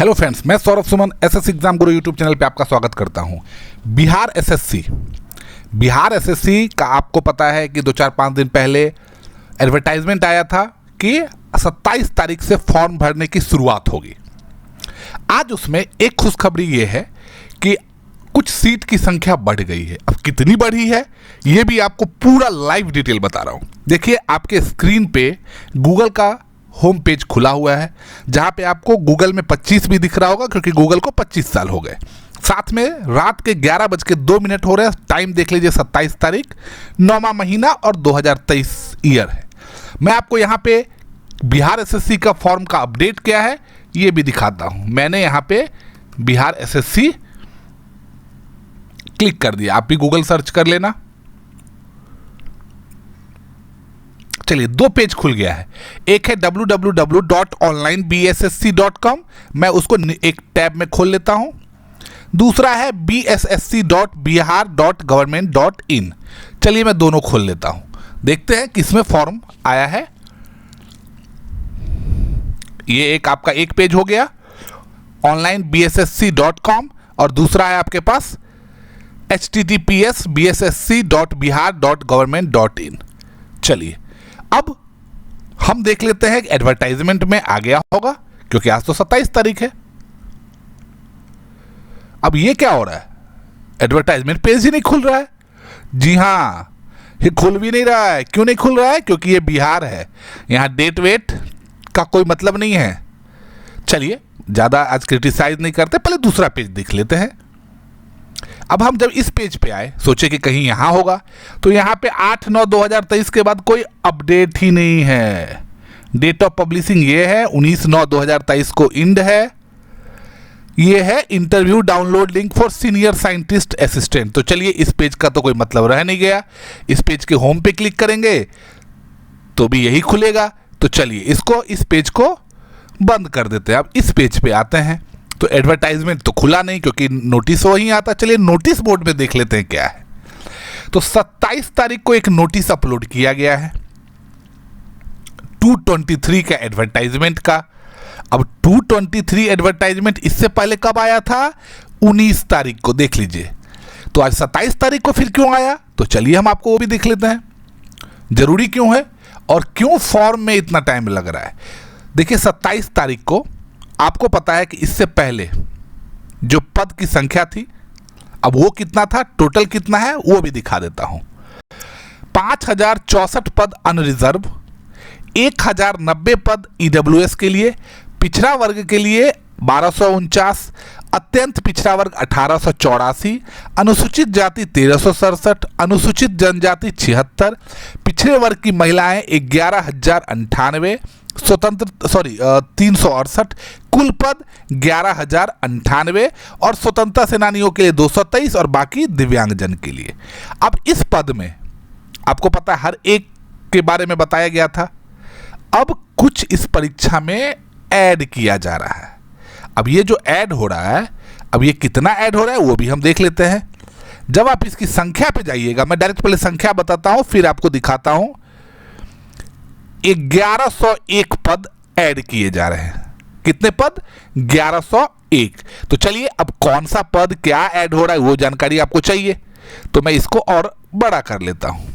Hello friends, मैं Saurabh Suman SSC exam गुरु YouTube channel पे आपका स्वागत करता हूं। बिहार एसएससी का आपको पता है कि 2-4-5 दिन पहले एडवर्टाइजमेंट आया था कि 27 तारीख से फॉर्म भरने की शुरुआत होगी। आज उसमें एक खुशखबरी ये है कि कुछ सीट की संख्या बढ़ गई है। अब कितनी बढ़ी है ये भी आपको पूरा लाइव डिटेल बता रहा हूँ। देखिए, आपके स्क्रीन पे गूगल का होम पेज खुला हुआ है, जहाँ पे आपको गूगल में 25 भी दिख रहा होगा क्योंकि गूगल को 25 साल हो गए। साथ में रात के 11:02 हो रहे हैं। टाइम देख लीजिए, 27 तारीख, 9वां महीना और 2023 ईयर है। मैं आपको यहाँ पे बिहार एसएससी का फॉर्म का अपडेट क्या है ये भी दिखाता हूँ। मैंने यहाँ पे बिहार एसएससी क्लिक कर दिया, आप भी गूगल सर्च कर लेना। चलिए, 2 पेज खुल गया है। एक है www.onlinebssc.com, मैं उसको एक टैब में खोल लेता हूं। दूसरा है bssc.bihar.government.in। चलिए, मैं दोनों खोल लेता हूं, देखते हैं किसमें फॉर्म आया है। ये एक आपका एक पेज हो गया onlinebssc.com और दूसरा है आपके पास https://bssc.bihar.government.in। चलिए, अब हम देख लेते हैं एडवर्टाइजमेंट में आ गया होगा क्योंकि आज तो 27 तारीख है। अब ये क्या हो रहा है, एडवर्टाइजमेंट पेज ही नहीं खुल रहा है। जी हाँ, ये खुल भी नहीं रहा है। क्यों नहीं खुल रहा है? क्योंकि ये बिहार है, यहाँ डेट वेट का कोई मतलब नहीं है। चलिए, ज़्यादा आज क्रिटिसाइज नहीं करते, पहले दूसरा पेज देख लेते हैं। अब हम जब इस पेज पे आए, सोचे कि कहीं यहाँ होगा, तो यहाँ पे 8/9/2023 के बाद कोई अपडेट ही नहीं है। डेट ऑफ पब्लिशिंग ये है 19/9/2023 को इंड है। ये है interview download link for senior scientist assistant. तो चलिए, इस पेज का तो कोई मतलब रह नहीं गया। इस पेज के होम पे क्लिक करेंगे तो भी यही खुलेगा। तो चलिए, इस पेज को बंद कर देते हैं। अब इस पेज पे आते हैं तो एडवर्टाइजमेंट तो खुला नहीं क्योंकि नोटिस वही आता। चलिए, नोटिस बोर्ड में देख लेते हैं क्या है। तो 27 तारीख को एक नोटिस अपलोड किया गया है 223 का एडवर्टाइजमेंट का। अब 223 एडवर्टाइजमेंट इससे पहले कब आया था? 19 तारीख को। देख लीजिए, तो आज 27 तारीख को फिर क्यों आया? तो चलिए, हम आपको वो भी देख लेते हैं, जरूरी क्यों है और क्यों फॉर्म में इतना टाइम लग रहा है। देखिए, 27 तारीख को आपको पता है कि इससे पहले जो पद की संख्या थी, अब वो कितना था, टोटल कितना है वो भी दिखा देता हूं। 5064 पद अनरिजर्व, 1090 पद ईडब्ल्यूएस के लिए, पिछड़ा वर्ग के लिए 1249, अत्यंत पिछड़ा वर्ग 1884, अनुसूचित जाति 1367, अनुसूचित जनजाति 76, पिछड़े वर्ग की महिलाएं 11,098, 368, कुल पद 11,098 और स्वतंत्रता सेनानियों के लिए 223 और बाकी दिव्यांगजन के लिए। अब इस पद में आपको पता है हर एक के बारे में बताया गया था। अब कुछ इस परीक्षा में ऐड किया जा रहा है। अब ये जो ऐड हो रहा है, अब ये कितना ऐड हो रहा है वो भी हम देख लेते हैं। जब आप इसकी संख्या पे जाइएगा, मैं डायरेक्ट पहले संख्या बताता हूं फिर आपको दिखाता हूं। 1101 पद ऐड किए जा रहे हैं। कितने पद? 1101। तो चलिए, अब कौन सा पद क्या ऐड हो रहा है वो जानकारी आपको चाहिए, तो मैं इसको और बड़ा कर लेता हूं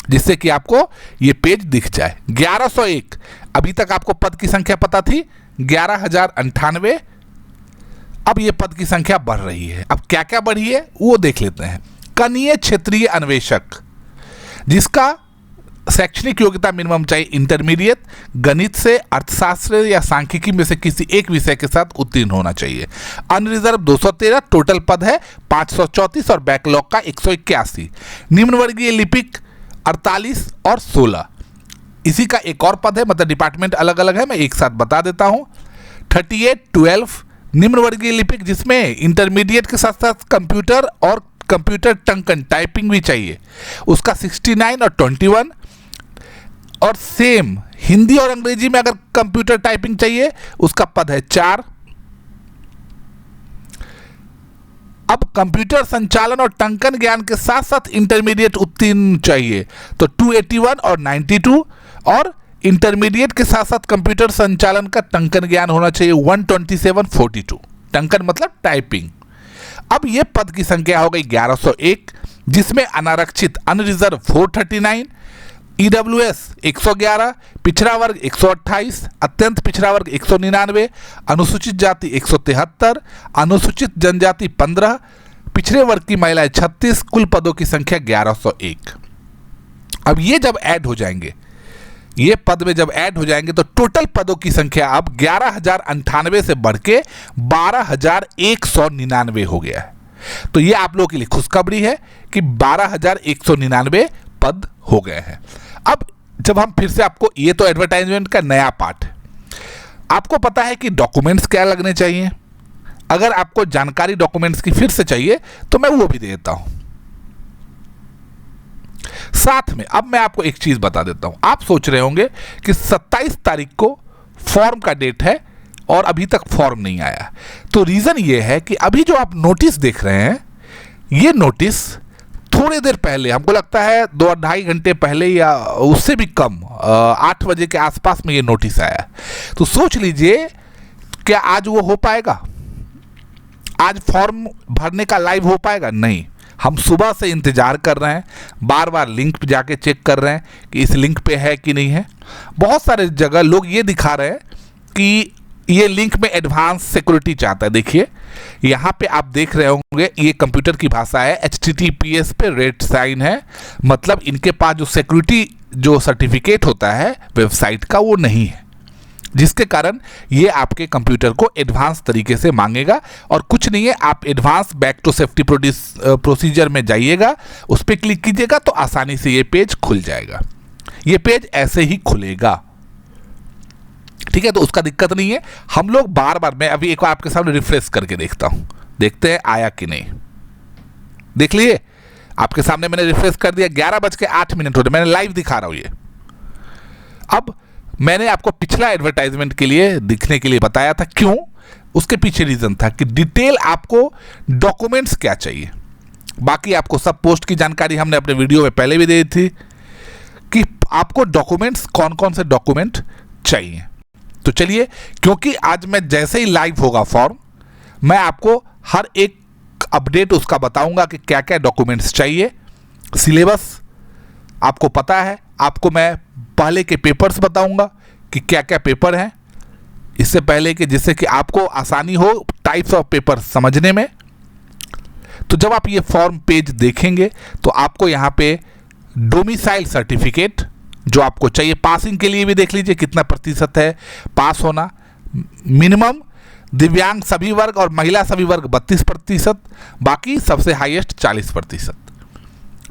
जिससे कि आपको ये पेज दिख जाए। 1101, अभी तक आपको पद की संख्या पता थी 11,098। अब ये पद की संख्या बढ़ रही है। अब क्या क्या बढ़ी है वो देख लेते हैं। कनीय क्षेत्रीय अन्वेषक, जिसका शैक्षणिक योग्यता मिनिमम चाहिए इंटरमीडिएट, गणित से, अर्थशास्त्र या सांख्यिकी में से किसी एक विषय के साथ उत्तीर्ण होना चाहिए। अनरिजर्व 213, टोटल पद है 534 और बैकलॉग का 181। निम्न वर्गीय लिपिक 48 और 16। इसी का एक और पद है, मतलब डिपार्टमेंट अलग अलग है, मैं एक साथ बता देता हूं। 38-12 निम्न वर्गीय लिपिक, जिसमें इंटरमीडिएट के साथ साथ कंप्यूटर और कंप्यूटर टंकन टाइपिंग भी चाहिए, उसका 69 और 21। और सेम हिंदी और अंग्रेजी में अगर कंप्यूटर टाइपिंग चाहिए उसका पद है 4। अब कंप्यूटर संचालन और टंकन ज्ञान के साथ साथ इंटरमीडिएट उत्तीर्ण चाहिए, तो 281 और 92। और इंटरमीडिएट के साथ साथ कंप्यूटर संचालन का टंकन ज्ञान होना चाहिए 12742। टंकन मतलब टाइपिंग। अब ये पद की संख्या हो गई 1101, जिसमें अनारक्षित अनरिजर्व 439, ईडब्ल्यूएस 111, पिछड़ा वर्ग 128, अत्यंत पिछड़ा वर्ग 199, अनुसूचित जाति 173, अनुसूचित जनजाति 15, पिछड़े वर्ग की महिलाएं 36, कुल पदों की संख्या 1101। अब ये जब ऐड हो जाएंगे, ये पद में जब ऐड हो जाएंगे तो टोटल पदों की संख्या अब 11,098 से बढ़ के 12,199 हो गया है। तो ये आप लोगों के लिए खुशखबरी है कि 12,199 पद हो गए हैं। अब जब हम फिर से आपको, ये तो एडवर्टाइजमेंट का नया पार्ट है, आपको पता है कि डॉक्यूमेंट्स क्या लगने चाहिए। अगर आपको जानकारी डॉक्यूमेंट्स की फिर से चाहिए तो मैं वो भी दे देता हूं साथ में। अब मैं आपको एक चीज बता देता हूं। आप सोच रहे होंगे कि 27 तारीख को फॉर्म का डेट है और अभी तक फॉर्म नहीं आया। तो रीजन ये है कि अभी जो आप नोटिस देख रहे हैं, ये नोटिस थोड़ी देर पहले, हमको लगता है 2-2.5 घंटे पहले या उससे भी कम, 8 बजे के आसपास में ये नोटिस आया। तो सोच लीजिए क्या आज वो हो पाएगा? आज फॉर्म भरने का लाइव हो पाएगा? नहीं। हम सुबह से इंतजार कर रहे हैं, बार बार लिंक पे जाके चेक कर रहे हैं कि इस लिंक पे है कि नहीं है। बहुत सारे जगह लोग ये दिखा रहे हैं कि ये लिंक में एडवांस सिक्योरिटी चाहता है। देखिए यहाँ पे आप देख रहे होंगे, ये कंप्यूटर की भाषा है, HTTPS पे रेड साइन है, मतलब इनके पास जो सिक्योरिटी जो सर्टिफिकेट होता है वेबसाइट का वो नहीं है, जिसके कारण ये आपके कंप्यूटर को एडवांस तरीके से मांगेगा। और कुछ नहीं है, आप advance back to safety procedure में जाइएगा, उस पर क्लिक कीजिएगा तो आसानी से ये पेज खुल जाएगा। ये पेज ऐसे ही खुलेगा, ठीक है, तो उसका दिक्कत नहीं है। हम लोग बार बार, मैं अभी एक बार आपके सामने रिफ्रेश करके देखता हूं, देखते हैं आया कि नहीं। देख लिए आपके सामने मैंने रिफ्रेश कर दिया, 11:08 हो रहे, मैंने लाइव दिखा रहा हूं ये। अब मैंने आपको पिछला एडवर्टाइजमेंट के लिए दिखने के लिए बताया था, क्यों? उसके पीछे रीजन था कि डिटेल आपको डॉक्यूमेंट्स क्या चाहिए। बाकी आपको सब पोस्ट की जानकारी हमने अपने वीडियो में पहले भी दी थी कि आपको डॉक्यूमेंट्स कौन कौन से डॉक्यूमेंट चाहिए। तो चलिए, क्योंकि आज मैं जैसे ही लाइव होगा फॉर्म, मैं आपको हर एक अपडेट उसका बताऊंगा कि क्या क्या डॉक्यूमेंट्स चाहिए। सिलेबस आपको पता है, आपको मैं पहले के पेपर्स बताऊंगा कि क्या क्या पेपर हैं, इससे पहले कि जिससे कि आपको आसानी हो टाइप्स ऑफ पेपर समझने में। तो जब आप ये फॉर्म पेज देखेंगे तो आपको यहाँ पे डोमिसाइल सर्टिफिकेट जो आपको चाहिए, पासिंग के लिए भी देख लीजिए कितना प्रतिशत है पास होना, मिनिमम दिव्यांग सभी वर्ग और महिला सभी वर्ग 32%, बाकी सबसे हाईएस्ट 40%।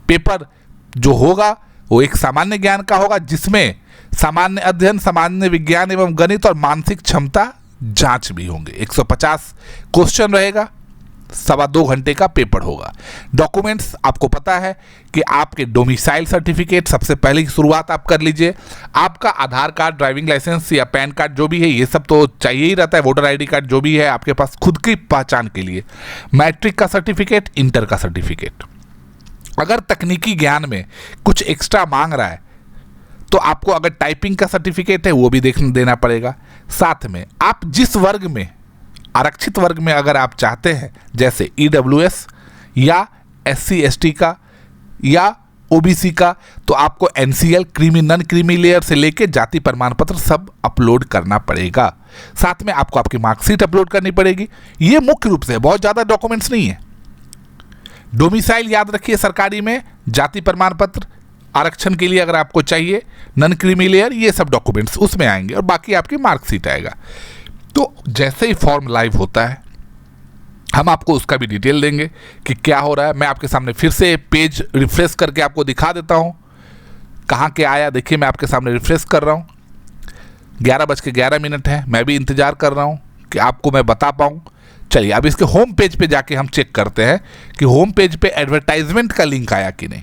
पेपर जो होगा वो एक सामान्य ज्ञान का होगा, जिसमें सामान्य अध्ययन, सामान्य विज्ञान एवं गणित और मानसिक क्षमता जांच भी होंगे। 150 क्वेश्चन रहेगा, 2.25 घंटे का पेपर होगा। डॉक्यूमेंट्स आपको पता है कि आपके डोमिसाइल सर्टिफिकेट, सबसे पहले की शुरुआत आप कर लीजिए। आपका आधार कार्ड, ड्राइविंग लाइसेंस या पैन कार्ड जो भी है, ये सब तो चाहिए ही रहता है। वोटर आईडी कार्ड जो भी है आपके पास खुद की पहचान के लिए। मैट्रिक का सर्टिफिकेट, इंटर का सर्टिफिकेट। अगर तकनीकी ज्ञान में कुछ एक्स्ट्रा मांग रहा है तो आपको अगर टाइपिंग का सर्टिफिकेट है वो भी देना पड़ेगा। साथ में आप जिस वर्ग में, आरक्षित वर्ग में अगर आप चाहते हैं, जैसे ईडब्ल्यूएस या SC ST का या OBC का, तो आपको NCL, creamy non creamy layer से लेके जाति प्रमाण पत्र सब अपलोड करना पड़ेगा। साथ में आपको आपकी मार्कशीट अपलोड करनी पड़ेगी। ये मुख्य रूप से, बहुत ज़्यादा डॉक्यूमेंट्स नहीं है। डोमिसाइल याद रखिए सरकारी में, जाति प्रमाण पत्र आरक्षण के लिए अगर आपको चाहिए, नन क्रीमी लेयर, ये सब डॉक्यूमेंट्स उसमें आएंगे और बाकी आपकी मार्कशीट आएगा। तो जैसे ही फॉर्म लाइव होता है हम आपको उसका भी डिटेल देंगे कि क्या हो रहा है। मैं आपके सामने फिर से पेज रिफ्रेश करके आपको दिखा देता हूँ कहाँ के आया। देखिए मैं आपके सामने रिफ्रेश कर रहा हूँ, 11:11 है। मैं भी इंतज़ार कर रहा हूँ कि आपको मैं बता पाऊँ। चलिए अब इसके होम पेज पे जाके हम चेक करते हैं कि होम पेज पे एडवर्टाइजमेंट का लिंक आया कि नहीं।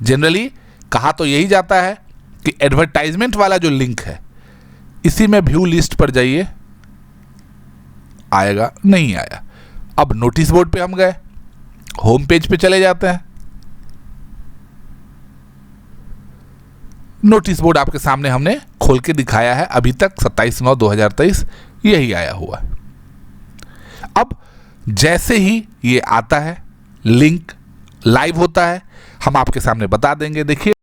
जनरली कहा तो यही जाता है कि एडवर्टाइजमेंट वाला जो लिंक है इसी में व्यू लिस्ट पर जाइए, आएगा, नहीं आया। अब नोटिस बोर्ड पे हम गए, होम पेज पे चले जाते हैं। नोटिस बोर्ड आपके सामने हमने खोल के दिखाया है, अभी तक 27/9/2023 यही आया हुआ है। अब जैसे ही ये आता है, लिंक लाइव होता है, हम आपके सामने बता देंगे। देखिए